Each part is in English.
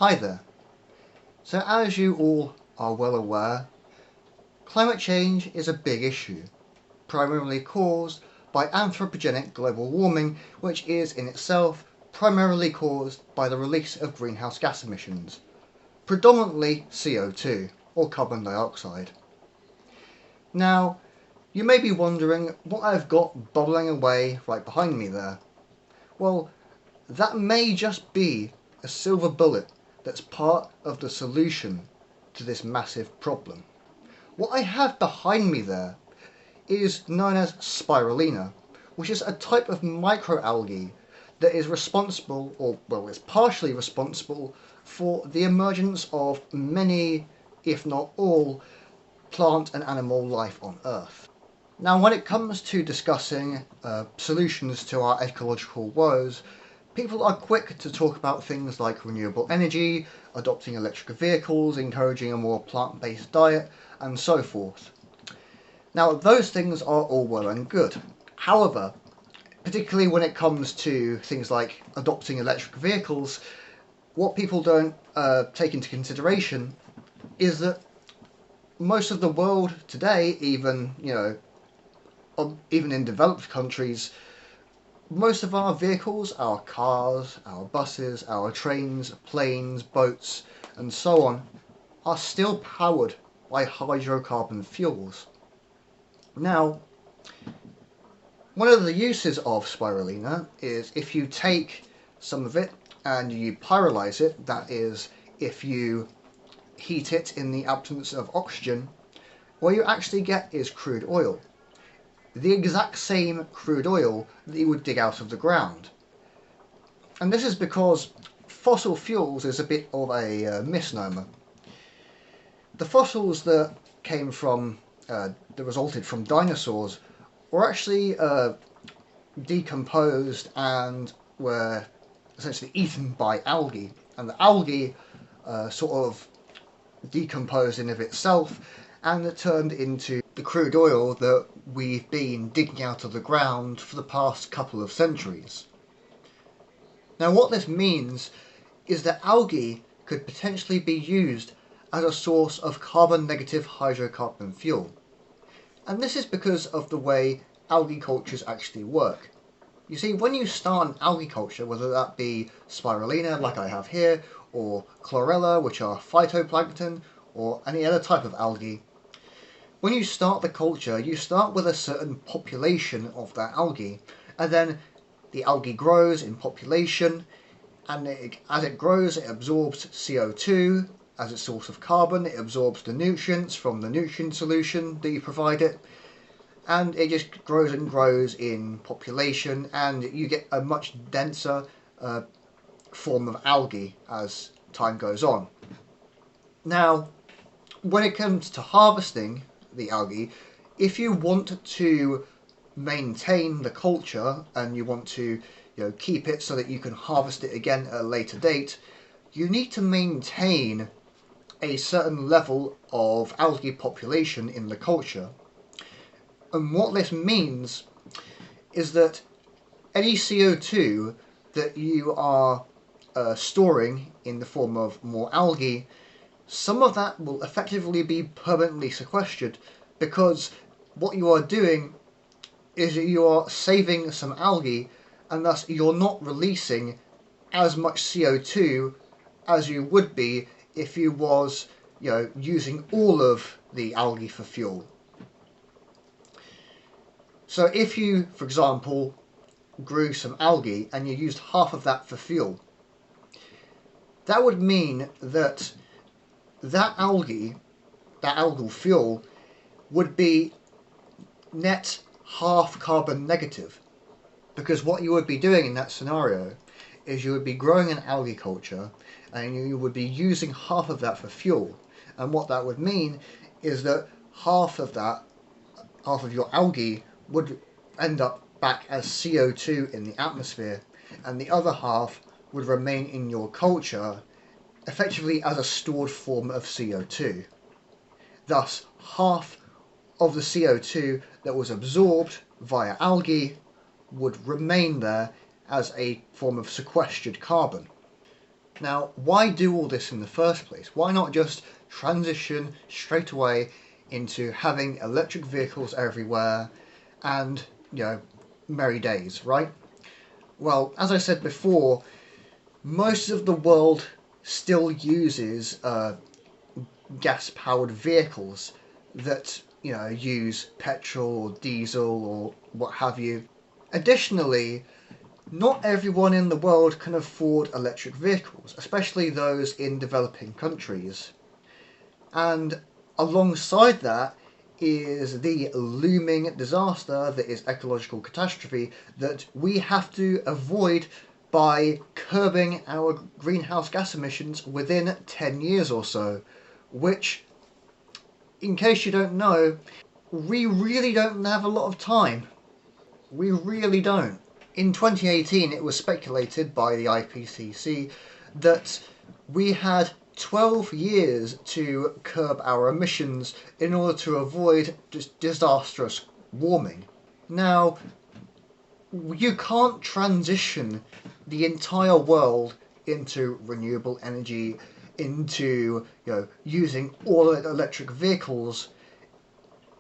Hi there. So as you all are well aware, climate change is a big issue, primarily caused by anthropogenic global warming, which is in itself primarily caused by the release of greenhouse gas emissions, predominantly CO2 or carbon dioxide. Now, you may be wondering what I've got bubbling away right behind me there. Well, that may just be a silver bullet that's part of the solution to this massive problem. What I have behind me there is known as Spirulina, which is a type of microalgae that is responsible, or well, is partially responsible for the emergence of many, if not all, plant and animal life on Earth. Now, when it comes to discussing solutions to our ecological woes, people are quick to talk about things like renewable energy, adopting electric vehicles, encouraging a more plant-based diet, and so forth. Now, those things are all well and good. However, particularly when it comes to things like adopting electric vehicles, what people don't take into consideration is that most of the world today, even in developed countries, most of our vehicles, our cars, our buses, our trains, planes, boats, and so on, are still powered by hydrocarbon fuels. Now, one of the uses of spirulina is if you take some of it and you pyrolyze it, that is, if you heat it in the absence of oxygen, what you actually get is crude oil. The exact same crude oil that you would dig out of the ground. And this is because fossil fuels is a bit of a misnomer. The fossils that came from, that resulted from dinosaurs were actually decomposed and were essentially eaten by algae. And the algae sort of decomposed in of itself and it turned into the crude oil that we've been digging out of the ground for the past couple of centuries. Now, what this means is that algae could potentially be used as a source of carbon-negative hydrocarbon fuel. And this is because of the way algae cultures actually work. You see, when you start an algae culture, whether that be spirulina like I have here, or chlorella, which are phytoplankton, or any other type of algae, when you start the culture, you start with a certain population of that algae, and then the algae grows in population, and as it grows, it absorbs CO2 as its source of carbon, it absorbs the nutrients from the nutrient solution that you provide it, and it just grows and grows in population, and you get a much denser form of algae as time goes on. Now, when it comes to harvesting the algae, if you want to maintain the culture and you want to keep it so that you can harvest it again at a later date, you need to maintain a certain level of algae population in the culture. And what this means is that any CO2 that you are storing in the form of more algae, some of that will effectively be permanently sequestered, because what you are doing is you are saving some algae, and thus you're not releasing as much CO2 as you would be if you was using all of the algae for fuel. So if you, for example, grew some algae and you used half of that for fuel, that would mean that algal fuel would be net half carbon negative, because what you would be doing in that scenario is you would be growing an algae culture and you would be using half of that for fuel, and what that would mean is that half of your algae would end up back as CO2 in the atmosphere, and the other half would remain in your culture effectively as a stored form of CO2. Thus, half of the CO2 that was absorbed via algae would remain there as a form of sequestered carbon. Now, why do all this in the first place? Why not just transition straight away into having electric vehicles everywhere and, merry days, right? Well, as I said before, most of the world still uses gas-powered vehicles that, use petrol or diesel or what have you. Additionally, not everyone in the world can afford electric vehicles, especially those in developing countries. And alongside that is the looming disaster that is ecological catastrophe that we have to avoid by curbing our greenhouse gas emissions within 10 years or so, which, in case you don't know, we really don't have a lot of time. We really don't. In 2018, it was speculated by the IPCC that we had 12 years to curb our emissions in order to avoid disastrous warming. Now, you can't transition the entire world into renewable energy, into using all electric vehicles.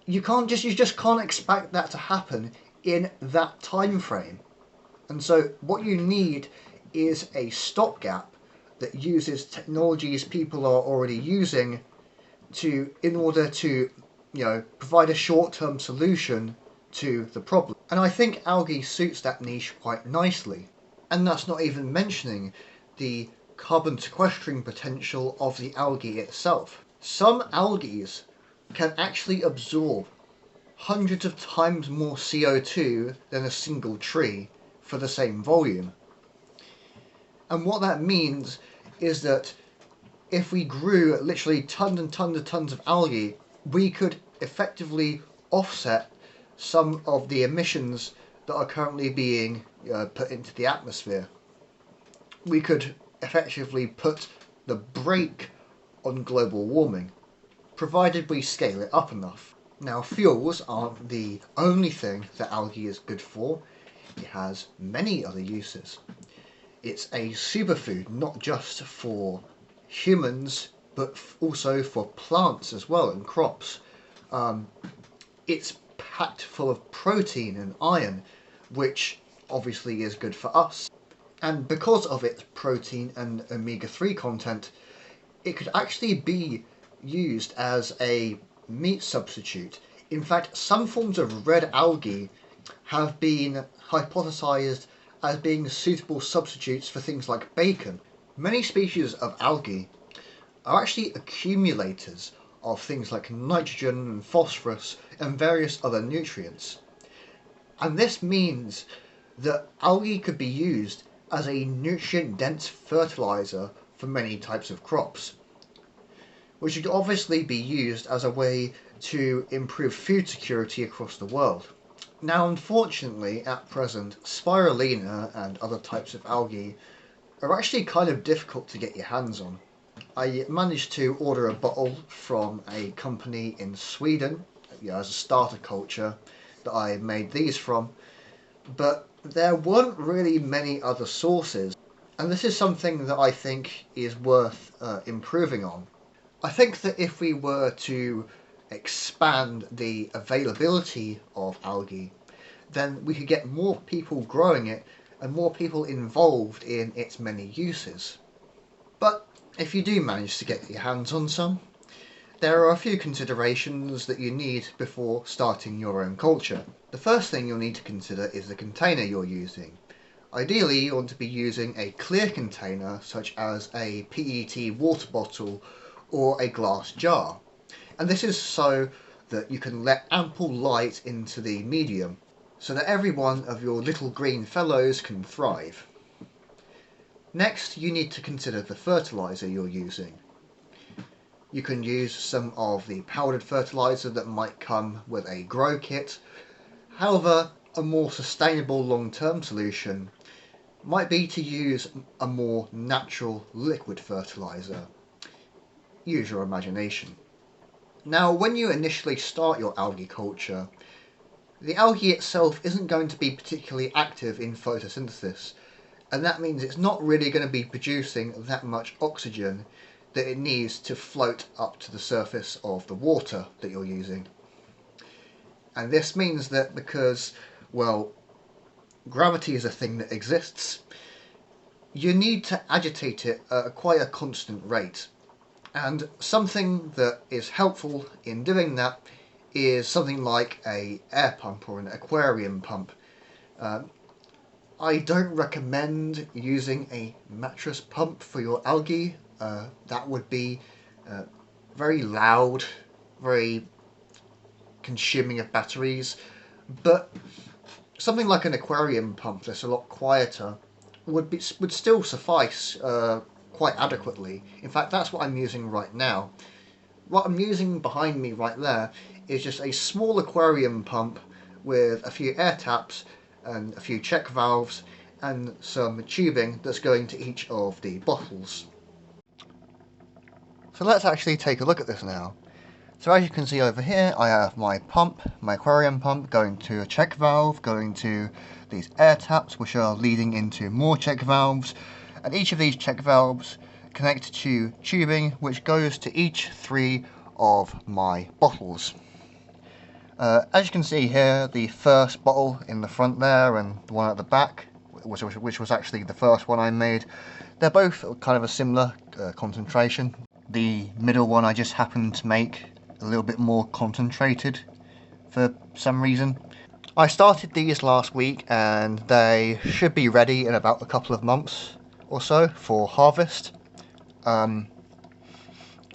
You just can't expect that to happen in that time frame. And so what you need is a stopgap that uses technologies people are already using in order to provide a short-term solution to the problem. And I think algae suits that niche quite nicely. And that's not even mentioning the carbon sequestering potential of the algae itself. Some algae can actually absorb hundreds of times more CO2 than a single tree for the same volume. And what that means is that if we grew literally tons and tons and tons of algae, we could effectively offset some of the emissions that are currently being put into the atmosphere. We could effectively put the brake on global warming, provided we scale it up enough. Now, fuels aren't the only thing that algae is good for. It has many other uses. It's a superfood, not just for humans, but also for plants as well and crops. It's packed full of protein and iron, which obviously is good for us. And because of its protein and omega-3 content, it could actually be used as a meat substitute. In fact, some forms of red algae have been hypothesized as being suitable substitutes for things like bacon. Many species of algae are actually accumulators of things like nitrogen and phosphorus and various other nutrients. And this means that algae could be used as a nutrient-dense fertilizer for many types of crops, which would obviously be used as a way to improve food security across the world. Now, unfortunately, at present, Spirulina and other types of algae are actually kind of difficult to get your hands on. I managed to order a bottle from a company in Sweden, as a starter culture, that I made these from, but there weren't really many other sources, and this is something that I think is worth improving on. I think that if we were to expand the availability of algae, then we could get more people growing it and more people involved in its many uses. But if you do manage to get your hands on some, there are a few considerations that you need before starting your own culture. The first thing you'll need to consider is the container you're using. Ideally, you want to be using a clear container such as a PET water bottle or a glass jar. And this is so that you can let ample light into the medium, so that every one of your little green fellows can thrive. Next, you need to consider the fertilizer you're using. You can use some of the powdered fertilizer that might come with a grow kit. However, a more sustainable long-term solution might be to use a more natural liquid fertilizer. Use your imagination. Now, when you initially start your algae culture, the algae itself isn't going to be particularly active in photosynthesis, And that means it's not really going to be producing that much oxygen that it needs to float up to the surface of the water that you're using. And this means that because, well, gravity is a thing that exists, you need to agitate it at quite a constant rate. And something that is helpful in doing that is something like an air pump or an aquarium pump. I don't recommend using a mattress pump for your algae. That would be very loud, very consuming of batteries, but something like an aquarium pump that's a lot quieter would still suffice quite adequately. In fact, that's what I'm using right now. What I'm using behind me right there is just a small aquarium pump with a few air taps and a few check valves and some tubing that's going to each of the bottles. So let's actually take a look at this now. So as you can see over here, I have my pump, my aquarium pump, going to a check valve, going to these air taps, which are leading into more check valves, and each of these check valves connect to tubing, which goes to each 3 of my bottles. As you can see here, the first bottle in the front there and the one at the back, which was actually the first one I made, they're both kind of a similar concentration. The middle one I just happened to make a little bit more concentrated for some reason. I started these last week and they should be ready in about a couple of months or so for harvest. When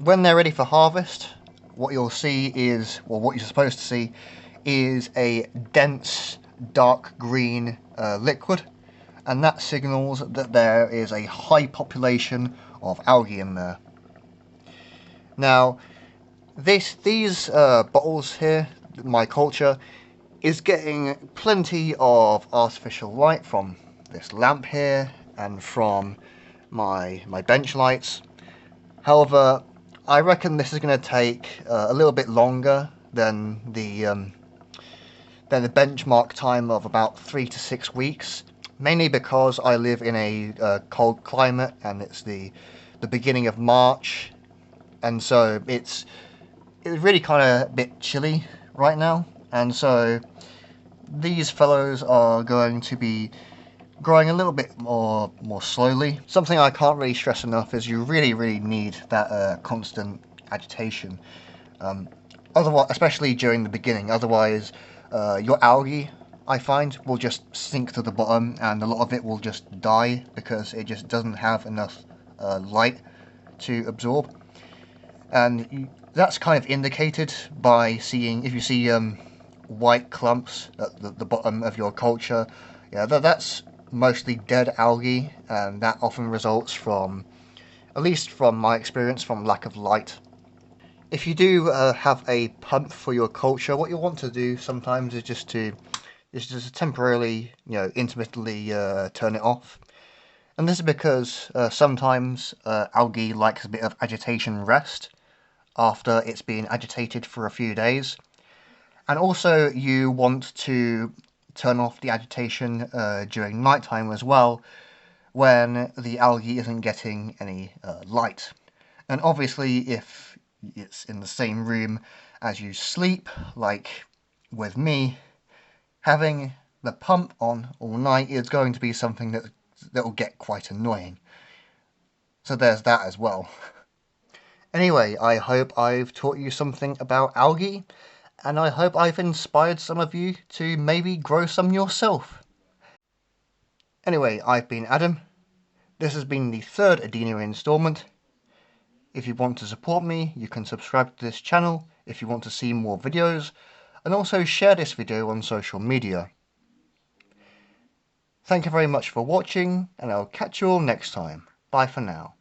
they're ready for harvest, what you'll see is, well, what you're supposed to see is a dense dark green liquid, and that signals that there is a high population of algae in there. Now, these bottles here, my culture, is getting plenty of artificial light from this lamp here and from my bench lights. However, I reckon this is going to take a little bit longer than the benchmark time of about 3 to 6 weeks, mainly because I live in a cold climate and it's the beginning of March, and so it's really kind of a bit chilly right now, and so these fellows are going to be growing a little bit more slowly. Something I can't really stress enough is you really need that constant agitation, otherwise, especially during the beginning. Otherwise, your algae, I find, will just sink to the bottom and a lot of it will just die because it just doesn't have enough light to absorb. And that's kind of indicated by seeing, if you see white clumps at the bottom of your culture, yeah, that's mostly dead algae, and that often results from, at least from my experience, from lack of light. If you do have a pump for your culture, what you'll want to do sometimes is just to temporarily, intermittently turn it off. And this is because sometimes algae likes a bit of agitation rest after it's been agitated for a few days. And also you want to turn off the agitation during nighttime as well, when the algae isn't getting any light. And obviously if it's in the same room as you sleep, like with me, having the pump on all night is going to be something that will get quite annoying. So there's that as well. Anyway, I hope I've taught you something about algae, and I hope I've inspired some of you to maybe grow some yourself. Anyway, I've been Adam. This has been the 3rd Edenia installment. If you want to support me, you can subscribe to this channel if you want to see more videos, and also share this video on social media. Thank you very much for watching, and I'll catch you all next time. Bye for now.